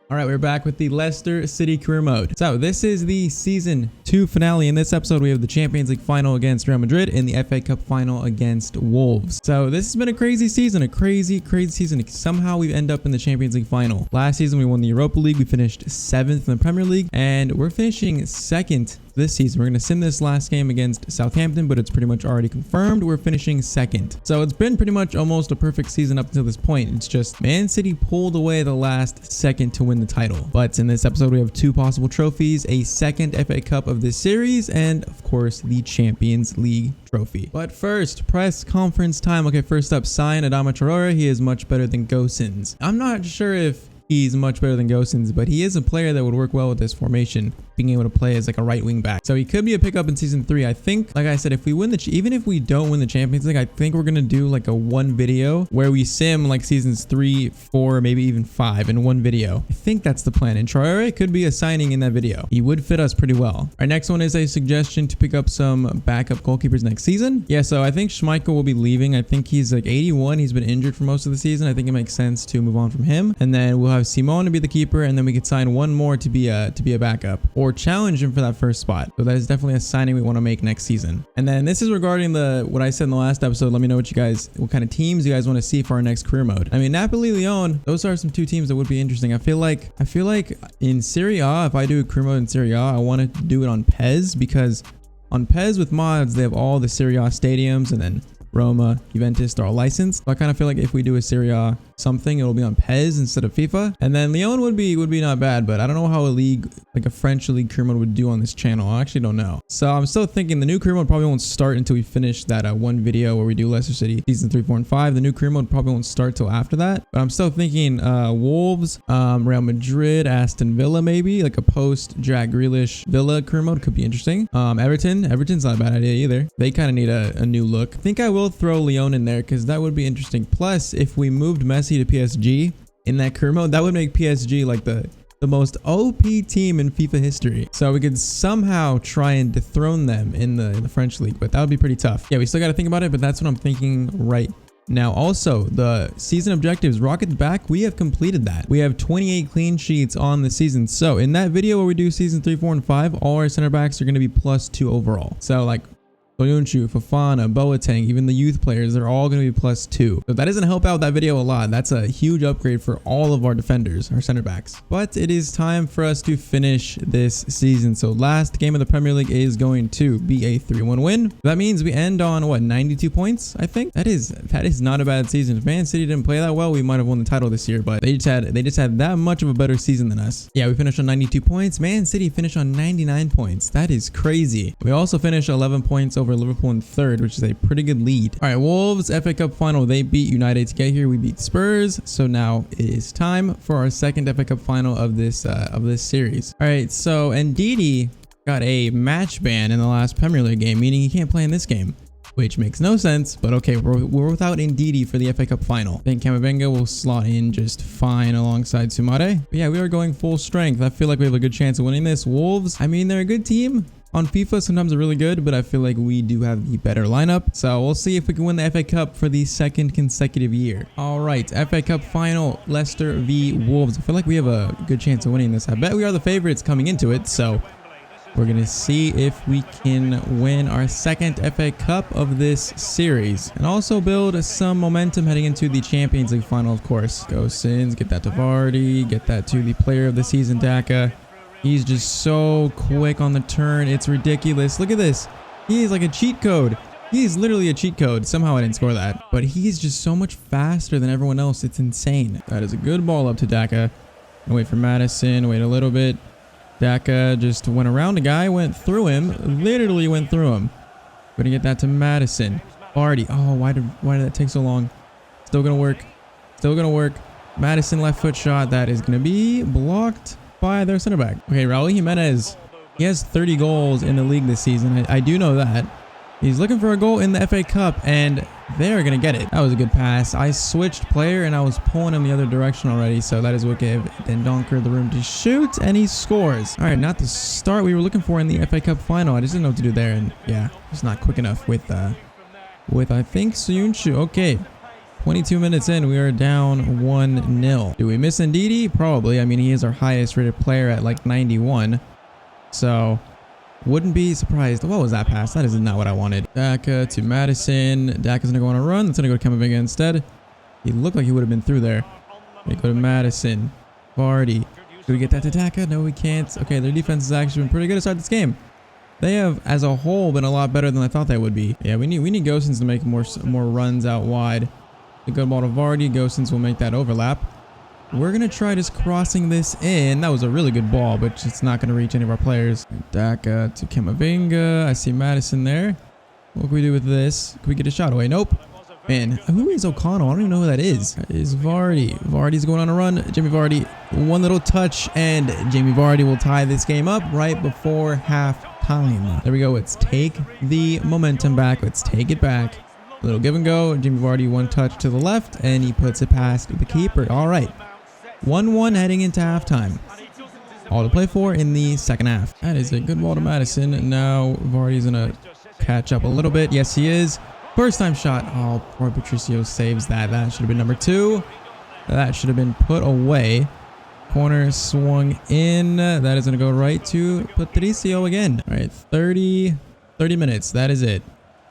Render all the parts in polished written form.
All right, we're back with the Leicester City Career Mode. So this is the Season 2 finale. In this episode, we have the Champions League final against Real Madrid and the FA Cup final against Wolves. So this has been a crazy season, a crazy season. Somehow we end up in the Champions League final. Last season, we won the Europa League. We finished 7th in the Premier League, and we're finishing 2nd this season. We're going to sim this last game against Southampton, but it's pretty much already confirmed. We're finishing 2nd. So it's been pretty much almost a perfect season up until this point. It's just Man City pulled away the last second to win the title. But in this episode, we have 2 possible trophies, a 2nd FA Cup of this series, and of course, the Champions League trophy. But first, press conference time. Okay, first up, sign Adama Traore. He is much better than Gosens. I'm not sure if he's much better than Gosens, but he is a player that would work well with this formation, being able to play as like a right wing back. So he could be a pickup in season 3. I think, like I said, if we win even if we don't win the Champions League, I think we're gonna do like a 1 video where we sim like seasons 3, 4, maybe even 5 in 1 video. I think that's the plan, and Traore could be a signing in that video. He would fit us pretty well. Our next one is a suggestion to pick up some backup goalkeepers next season. Yeah, so I think Schmeichel will be leaving. I think he's like 81. He's been injured for most of the season. I think it makes sense to move on from him, and then we'll have Simon to be the keeper, and then we could sign 1 more to be a backup or challenge him for that first spot. So that is definitely a signing we want to make next season. And then this is regarding what I said in the last episode. Let me know what kind of teams you guys want to see for our next career mode. I mean, Napoli, Lyon, those are some 2 teams that would be interesting. I feel like in Serie A, if I do a career mode in Serie A, I want to do it on PES, because on PES with mods, they have all the Serie A stadiums, and then Roma, Juventus, they're all licensed. So I kind of feel like if we do a Serie A something, it'll be on PES instead of FIFA. And then Lyon would be not bad, but I don't know how a league, like a French league career mode would do on this channel. I actually don't know. So I'm still thinking the new career mode probably won't start until we finish that 1 video where we do Leicester City season 3, 4, and 5. The new career mode probably won't start till after that. But I'm still thinking Wolves, Real Madrid, Aston Villa, maybe like a post Jack Grealish Villa career mode could be interesting. Everton's not a bad idea either. They kind of need a new look. I think I will throw Lyon in there because that would be interesting. Plus, if we moved Messi to PSG in that career mode, that would make PSG like the most OP team in FIFA history. So we could somehow try and dethrone them in the French league, but that would be pretty tough. Yeah, we still got to think about it, but that's what I'm thinking right now. Also, the season objectives, Rocket back, we have completed that. We have 28 clean sheets on the season. So in that video where we do season 3, 4, and 5, all our center backs are going to be +2 overall. So like Soyuncu, Fofana, Boateng, even the youth players, they're all going to be +2. So that doesn't help out that video a lot. That's a huge upgrade for all of our defenders, our center backs. But it is time for us to finish this season. So last game of the Premier League is going to be a 3-1 win. That means we end on what, 92 points, I think? That is not a bad season. If Man City didn't play that well, we might have won the title this year, but they just had that much of a better season than us. Yeah, we finished on 92 points. Man City finished on 99 points. That is crazy. We also finished 11 points over Liverpool in 3rd, which is a pretty good lead. All right, Wolves FA Cup final. They beat United to get here. We beat Spurs. So now it is time for our 2nd FA Cup final of this series. All right, so Ndidi got a match ban in the last Premier League game, meaning he can't play in this game, which makes no sense, but okay, we're without Ndidi for the FA Cup final. I think Camavinga will slot in just fine alongside Sumare. But yeah, we are going full strength. I feel like we have a good chance of winning this. Wolves, I mean, they're a good team. On FIFA, sometimes they're really good, but I feel like we do have the better lineup. So we'll see if we can win the FA Cup for the 2nd consecutive year. All right, FA Cup final, Leicester v Wolves. I feel like we have a good chance of winning this. I bet we are the favorites coming into it, so we're going to see if we can win our 2nd FA Cup of this series and also build some momentum heading into the Champions League final, of course. Go Sins, get that to Vardy, get that to the player of the season, Daka. He's just so quick on the turn. It's ridiculous. Look at this. He is like a cheat code. He is literally a cheat code. Somehow I didn't score that, but he's just so much faster than everyone else. It's insane. That is a good ball up to Daka. Wait for Madison. Wait a little bit. Daka just went around a guy, went through him, literally went through him. Gonna get that to Madison. Vardy. Oh, why did that take so long? Still gonna work. Still gonna work. Madison left foot shot. That is gonna be blocked by their center back. Okay, Raul Jimenez. He has 30 goals in the league this season. I do know that. He's looking for a goal in the FA Cup, and they're going to get it. That was a good pass. I switched player, and I was pulling him the other direction already, so that is what gave then Donker the room to shoot, and he scores. All right, not the start we were looking for in the FA Cup final. I just didn't know what to do there, and yeah, just not quick enough with I think, Soyuncu. Okay. 22 minutes in, we are down 1-0. Do we miss Ndidi? Probably. I mean, he is our highest rated player at like 91. So, wouldn't be surprised. What was that pass? That is not what I wanted. Daka to Madison. Daka's going to go on a run. That's going to go to Camavinga instead. He looked like he would have been through there. We go to Madison. Vardy. Do we get that to Daka? No, we can't. Okay, their defense has actually been pretty good to start this game. They have, as a whole, been a lot better than I thought they would be. Yeah, we need Gosens to make more runs out wide. The good ball to Vardy. Gosens will make that overlap. We're going to try just crossing this in. That was a really good ball, but it's not going to reach any of our players. Daka to Camavinga. I see Madison there. What can we do with this? Can we get a shot away? Nope. Man, who is O'Connell? I don't even know who that is. That is Vardy. Vardy's going on a run. Jamie Vardy, one little touch, and Jamie Vardy will tie this game up right before halftime. There we go. Let's take the momentum back. Let's take it back. A little give and go. Jamie Vardy, one touch to the left, and he puts it past the keeper. All right. 1-1 heading into halftime. All to play for in the second half. That is a good ball to Madison. Now Vardy's going to catch up a little bit. Yes, he is. First time shot. Oh, poor Patricio saves that. That should have been number 2. That should have been put away. Corner swung in. That is going to go right to Patricio again. All right, 30 minutes. That is it.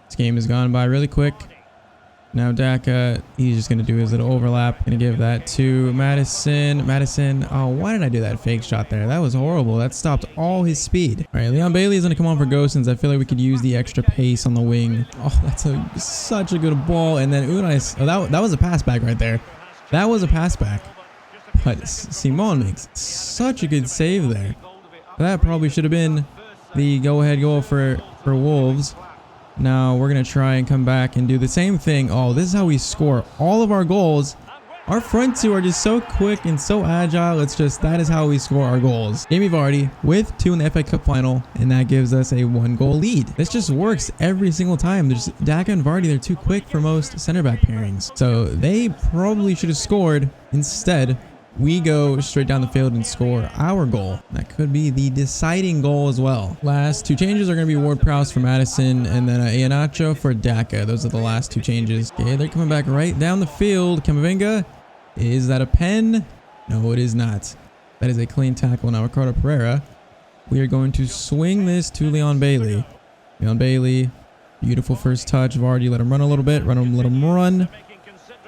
This game has gone by really quick. Now Daka, he's just going to do his little overlap. Going to give that to Madison. Madison, oh, why did I do that fake shot there? That was horrible. That stopped all his speed. All right, Leon Bailey is going to come on for Gosens. I feel like we could use the extra pace on the wing. Oh, that's such a good ball. And then Unai, oh, that was a pass back right there. That was a pass back. But Simon makes such a good save there. That probably should have been the go-ahead goal for Wolves. Now we're going to try and come back and do the same thing. Oh, this is how we score all of our goals. Our front two are just so quick and so agile. That is how we score our goals. Jamie Vardy with 2 in the FA Cup final, and that gives us a 1-goal lead. This just works every single time. There's Daka and Vardy, they're too quick for most center back pairings. So they probably should have scored. Instead, we go straight down the field and score our goal. That could be the deciding goal as well. Last 2 changes are going to be Ward-Prowse for Madison and then Iheanacho for Daka. Those are the last 2 changes. Okay, they're coming back right down the field. Camavinga, is that a pen? No, it is not. That is a clean tackle. Now Ricardo Pereira. We are going to swing this to Leon Bailey. Leon Bailey, beautiful first touch. Vardy, let him run a little bit. Let him run.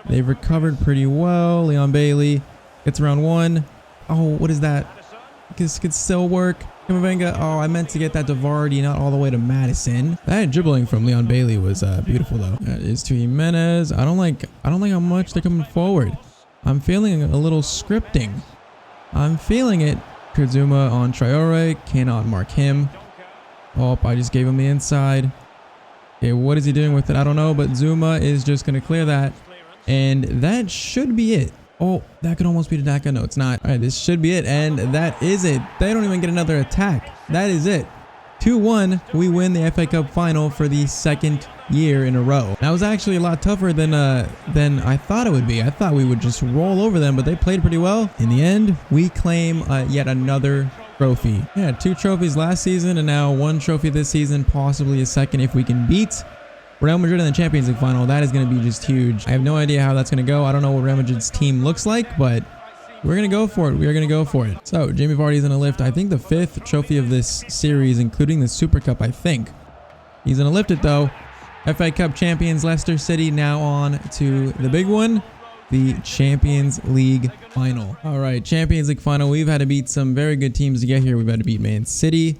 They've recovered pretty well. Leon Bailey gets around 1. Oh, what is that? This could still work. Camavinga. Oh, I meant to get that to Vardy, not all the way to Madison. That dribbling from Leon Bailey was beautiful though. That is to Jimenez. I don't like how much they're coming forward. I'm feeling a little scripting. I'm feeling it. Kazuma on Traore. Cannot mark him. Oh, I just gave him the inside. Okay, what is he doing with it? I don't know, but Zuma is just going to clear that. And that should be it. Oh, that could almost be the Daka. No, it's not. All right, this should be it. And that is it. They don't even get another attack. That is it. 2-1. We win the FA Cup final for the 2nd year in a row. That was actually a lot tougher than I thought it would be. I thought we would just roll over them, but they played pretty well. In the end, we claim yet another trophy. Yeah, 2 trophies last season and now 1 trophy this season, possibly a 2nd if we can beat Real Madrid in the Champions League final. That is going to be just huge. I have no idea how that's going to go. I don't know what Real Madrid's team looks like, but we're going to go for it. We are going to go for it. So, Jamie Vardy's going to lift, I think, the 5th trophy of this series, including the Super Cup, I think. He's going to lift it, though. FA Cup champions Leicester City now on to the big one, the Champions League final. All right, Champions League final. We've had to beat some very good teams to get here. We've had to beat Man City.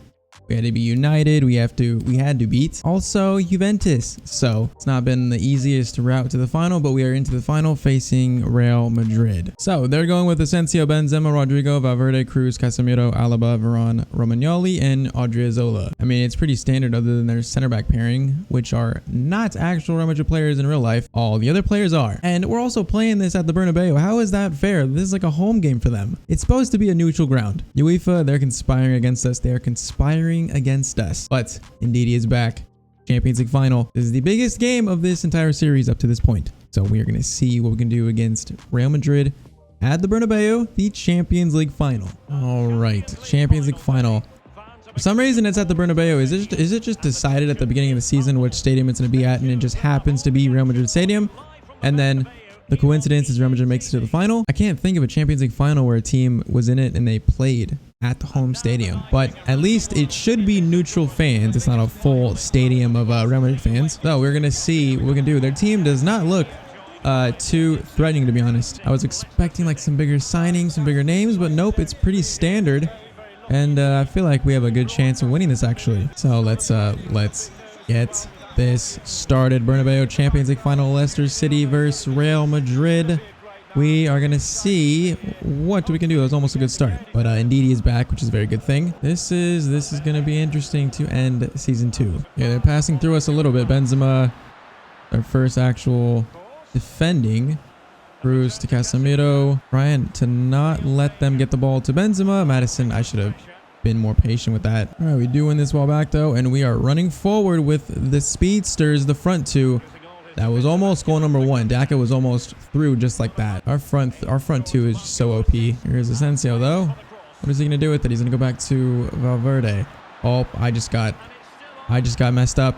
We had to be United. We had to beat also Juventus. So it's not been the easiest route to the final, but we are into the final facing Real Madrid. So they're going with Asensio, Benzema, Rodrigo, Valverde, Cruz, Casemiro, Alaba, Varane, Romagnoli, and Odriozola. I mean, it's pretty standard other than their center back pairing, which are not actual Real Madrid players in real life. All the other players are. And we're also playing this at the Bernabeu. How is that fair? This is like a home game for them. It's supposed to be a neutral ground. UEFA, they're conspiring against us. They are conspiring against us. But Ndidi is back. Champions League final. This is the biggest game of this entire series up to this point. So we are going to see what we can do against Real Madrid at the Bernabeu, the Champions League final. All right, Champions League final. For some reason, it's at the Bernabeu. Is it just decided at the beginning of the season which stadium it's going to be at, and it just happens to be Real Madrid Stadium? And then The coincidence is Real Madrid makes it to the final. I can't think of a Champions League final where a team was in it and they played at the home stadium. But at least it should be neutral fans. It's not a full stadium of Real Madrid fans. So we're going to see what we can do. Their team does not look too threatening, to be honest. I was expecting like some bigger signings, some bigger names, but nope, it's pretty standard. And I feel like we have a good chance of winning this actually. So let's get this started. Bernabeu Champions League final, Leicester City versus Real Madrid. We are gonna see what we can do. That was almost a good start, but Ndidi is back, which is a very good thing. This is gonna be interesting to end season 2. Yeah, they're passing through us a little bit. Benzema, our first actual defending. Bruce to Casemiro, trying to not let them get the ball to Benzema. Madison, I should have been more patient with that. All right, we do win this ball back though, and we are running forward with the speedsters, the front two. That was almost goal number 1. Daka was almost through just like that. Our front two is just so OP. Here's Asensio though. What is he gonna do with it? He's gonna go back to Valverde. Oh, I just got messed up.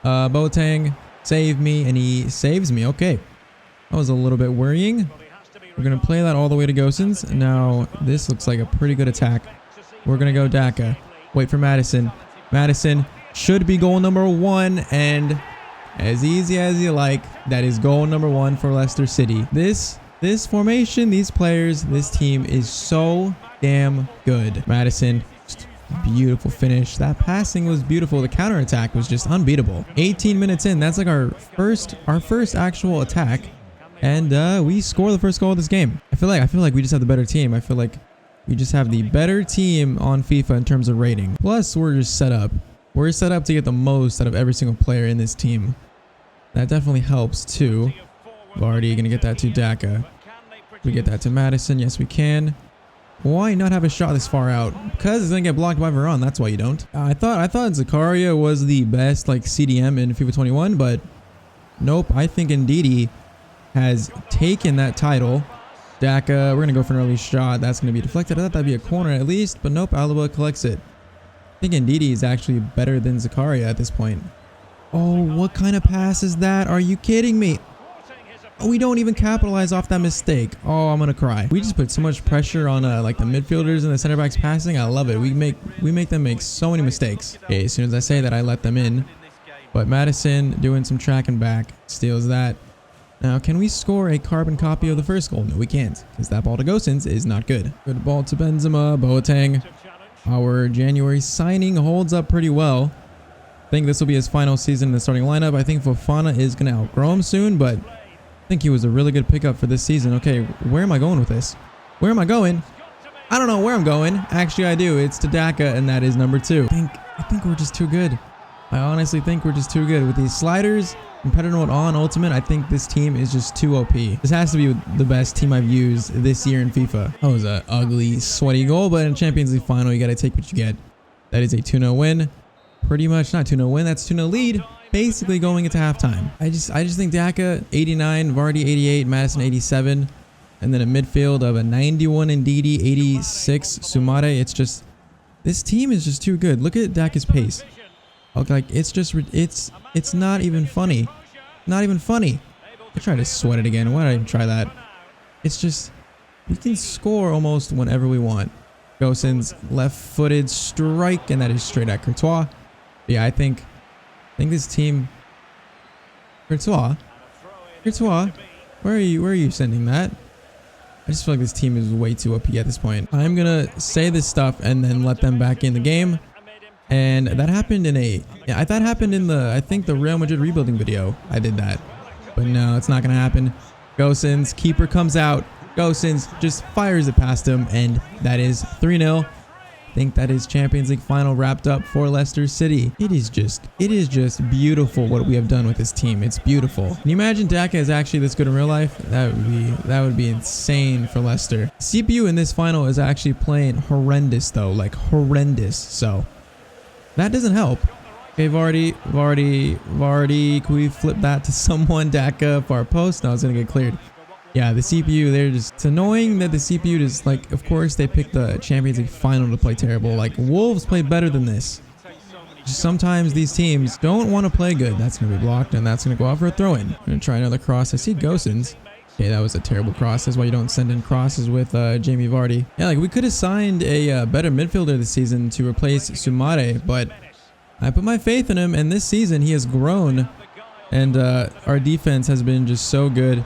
Boateng saved me, and he saves me. Okay. That was a little bit worrying. We're going to play that all the way to Gosens. Now, this looks like a pretty good attack. We're going to go Daka. Wait for Madison. Madison should be goal number 1. And as easy as you like, that is goal number 1 for Leicester City. This formation, these players, this team is so damn good. Madison, just beautiful finish. That passing was beautiful. The counterattack was just unbeatable. 18 minutes in, that's like our first actual attack. And we score the first goal of this game. I feel like we just have the better team. I feel like we just have the better team on FIFA in terms of rating. Plus, we're just set up. We're set up to get the most out of every single player in this team. That definitely helps too. Vardy gonna get that to Daka. We get that to Madison. Yes, we can. Why not have a shot this far out? Because it's gonna get blocked by Varane. That's why you don't. I thought Zakaria was the best like CDM in FIFA 21, but nope. I think Ndidi has taken that title. Daka, we're going to go for an early shot. That's going to be deflected. I thought that'd be a corner at least, but nope, Alaba collects it. I think Ndidi is actually better than Zakaria at this point. Oh, what kind of pass is that? Are you kidding me? Oh, we don't even capitalize off that mistake. Oh, I'm going to cry. We just put so much pressure on like the midfielders and the center backs passing. I love it. We make them make so many mistakes. Okay, as soon as I say that, I let them in. But Madison doing some track and back, steals that. Now, can we score a carbon copy of the first goal? No, we can't, because that ball to Gosens is not good. Good ball to Benzema, Boateng. Our January signing holds up pretty well. I think this will be his final season in the starting lineup. I think Fofana is going to outgrow him soon, but I think he was a really good pickup for this season. Okay, where am I going with this? Where am I going? I don't know where I'm going. Actually, I do. It's to Daka, and that is number 2. I think we're just too good. I honestly think we're just too good with these sliders. Competitor mode on ultimate, I think this team is just too OP. This has to be the best team I've used this year in FIFA. That was an ugly, sweaty goal, but in Champions League final, you got to take what you get. That is a 2-0 win. Pretty much not 2-0 win, that's 2-0 lead. Basically going into halftime. I just think Daka 89, Vardy 88, Madison 87, and then a midfield of a 91 Ndidi, 86 Sumare. It's just, this team is just too good. Look at Daka's pace. Okay, like it's not even funny. Not even funny. I tried to sweat it again. Why did I even try that? It's just, we can score almost whenever we want. Gosens left-footed strike, and that is straight at Courtois. Yeah, I think this team. Courtois, where are you sending that? I just feel like this team is way too OP at this point. I'm gonna say this stuff and then let them back in the game. And that happened in I think the Real Madrid rebuilding video. I did that. But no, it's not going to happen. Gosens, keeper comes out. Gosens just fires it past him. And that is 3-0. I think that is Champions League final wrapped up for Leicester City. It is just beautiful what we have done with this team. It's beautiful. Can you imagine Daka is actually this good in real life? That would be insane for Leicester. CPU in this final is actually playing horrendous though, like horrendous. So that doesn't help. Okay, Vardy. Can we flip that to someone? Daka for our post? No, it's gonna get cleared. Yeah, the CPU, it's annoying that the CPU just, like, of course they picked the Champions League final to play terrible. Like, Wolves play better than this. Just sometimes these teams don't want to play good. That's gonna be blocked, and that's gonna go out for a throw-in. I'm gonna try another cross. I see Gosens. Okay, that was a terrible cross. That's why you don't send in crosses with Jamie Vardy. Yeah, like we could have signed a better midfielder this season to replace Sumare, but I put my faith in him, and this season he has grown, and our defense has been just so good.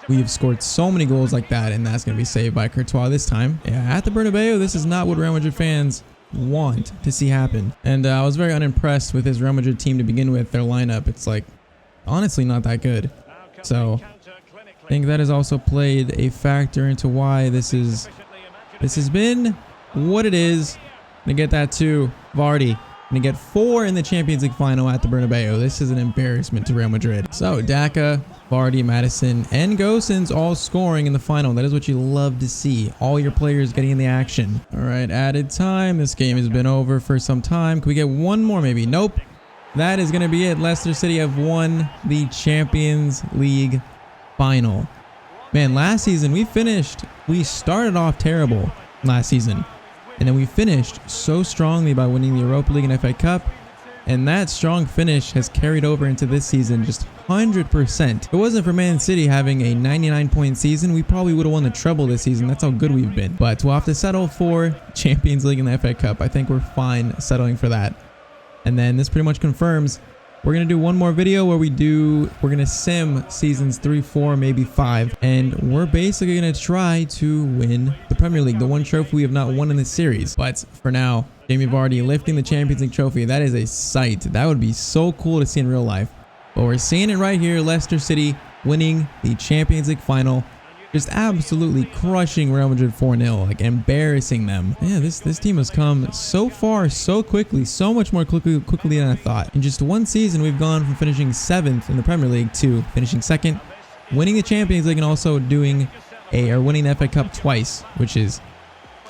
We've scored so many goals like that, and that's going to be saved by Courtois this time. Yeah, at the Bernabeu, this is not what Real Madrid fans want to see happen. And I was very unimpressed with his Real Madrid team to begin with. Their lineup, it's like honestly not that good. So I think that has also played a factor into why this has been what it is. Gonna get that too, Vardy. Gonna get 4 in the Champions League final at the Bernabeu. This is an embarrassment to Real Madrid. So Daka, Vardy, Madison, and Gosens all scoring in the final. That is what you love to see. All your players getting in the action. All right, added time. This game has been over for some time. Can we get one more maybe? Nope. That is going to be it. Leicester City have won the Champions League final. Man, last season we started off terrible last season. And then we finished so strongly by winning the Europa League and FA Cup. And that strong finish has carried over into this season just 100%. If it wasn't for Man City having a 99-point season, we probably would have won the treble this season. That's how good we've been. But we'll have to settle for Champions League and the FA Cup. I think we're fine settling for that. And then this pretty much confirms we're going to do one more video where we're going to sim seasons 3, 4, maybe 5. And we're basically going to try to win the Premier League, the one trophy we have not won in this series. But for now, Jamie Vardy lifting the Champions League trophy. That is a sight. That would be so cool to see in real life. But we're seeing it right here. Leicester City winning the Champions League final. Just absolutely crushing Real Madrid 4-0, like embarrassing them. Yeah, this team has come so far so quickly, so much more quickly than I thought. In just one season, we've gone from finishing 7th in the Premier League to finishing 2nd, winning the Champions League, and also winning the FA Cup twice, which is,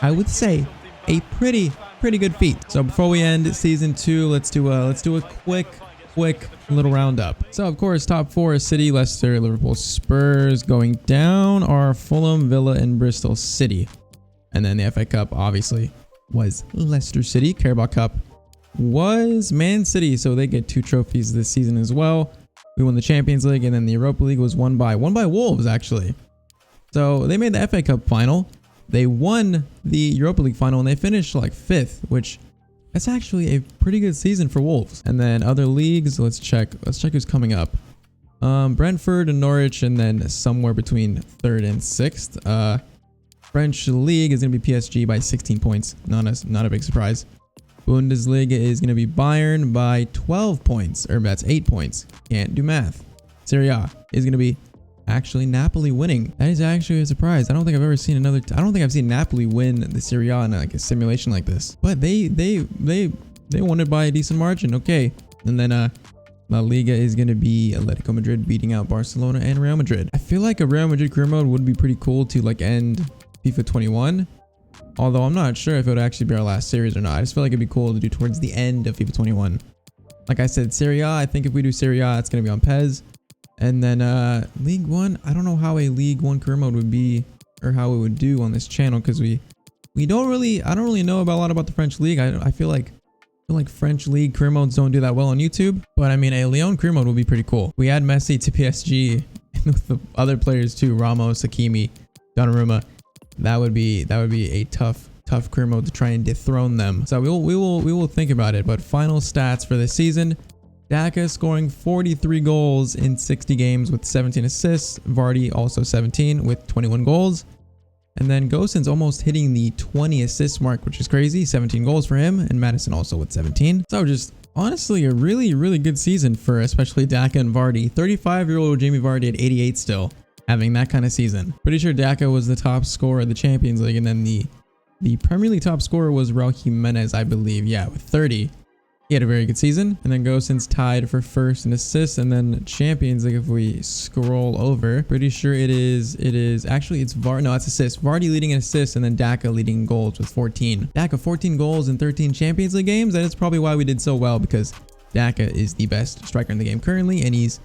I would say, a pretty good feat. So before we end season 2, let's do a quick little roundup. So of course, top 4 is City, Leicester, Liverpool, Spurs. Going down are Fulham, Villa, and Bristol City. And then the FA Cup obviously was Leicester City. Carabao Cup was Man City, so they get 2 trophies this season as well. We won the Champions League, and then the Europa League was won by Wolves actually. So they made the FA Cup final. They won the Europa League final, and they finished like 5th, which that's actually a pretty good season for Wolves. And then other leagues, let's check who's coming up. Brentford and Norwich, and then somewhere between 3rd and 6th. French league is going to be PSG by 16 points. Not a big surprise. Bundesliga is going to be Bayern by 12 points, or that's 8 points. Can't do math. Serie A is going to be actually Napoli winning. That is actually a surprise. I don't think I've seen Napoli win the Serie A in like a simulation like this. But they won it by a decent margin. Okay. And then La Liga is going to be Atletico Madrid beating out Barcelona and Real Madrid. I feel like a Real Madrid career mode would be pretty cool to like end FIFA 21. Although I'm not sure if it would actually be our last series or not. I just feel like it'd be cool to do towards the end of FIFA 21. Like I said, Serie A, I think if we do Serie A, it's going to be on PES. And then League 1, I don't know how a League 1 career mode would be or how it would do on this channel, because I don't really know about a lot about the French league. I feel like French league career modes don't do that well on YouTube. But I mean, a Lyon career mode would be pretty cool. We add Messi to PSG with the other players too, Ramos, Hakimi, Donnarumma. That would be a tough career mode to try and dethrone them. So we will think about it. But final stats for this season: Daka scoring 43 goals in 60 games with 17 assists. Vardy also 17 with 21 goals. And then Gosens almost hitting the 20 assist mark, which is crazy. 17 goals for him. And Madison also with 17. So just honestly a really good season for especially Daka and Vardy. 35-year-old Jamie Vardy at 88 still, having that kind of season. Pretty sure Daka was the top scorer of the Champions League. And then the Premier League top scorer was Raul Jimenez, I believe. Yeah, with 30. He had a very good season. And then Gosens tied for 1st in assists. And then Champions League, if we scroll over, pretty sure it's assists. Vardy leading in assists, and then Daka leading goals with 14. Daka 14 goals in 13 Champions League games. That is probably why we did so well, because Daka is the best striker in the game currently, and he's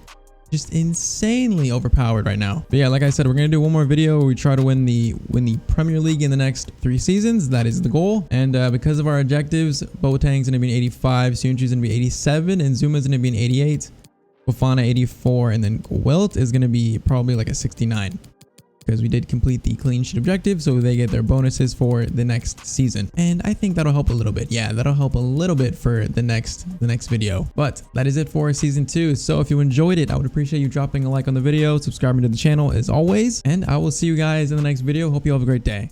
just insanely overpowered right now. But yeah, like I said, we're gonna do one more video where we try to win the Premier League in the next 3 seasons. That is the goal. And because of our objectives, Boateng's gonna be an 85, Soonchu's gonna be 87, and Zuma's gonna be an 88. Fofana 84, and then Wilt is going to be probably like a 69. Because we did complete the clean sheet objective, so they get their bonuses for the next season. And I think that'll help a little bit. Yeah, that'll help a little bit for the next video. But that is it for season 2. So if you enjoyed it, I would appreciate you dropping a like on the video, subscribing to the channel as always, and I will see you guys in the next video. Hope you all have a great day.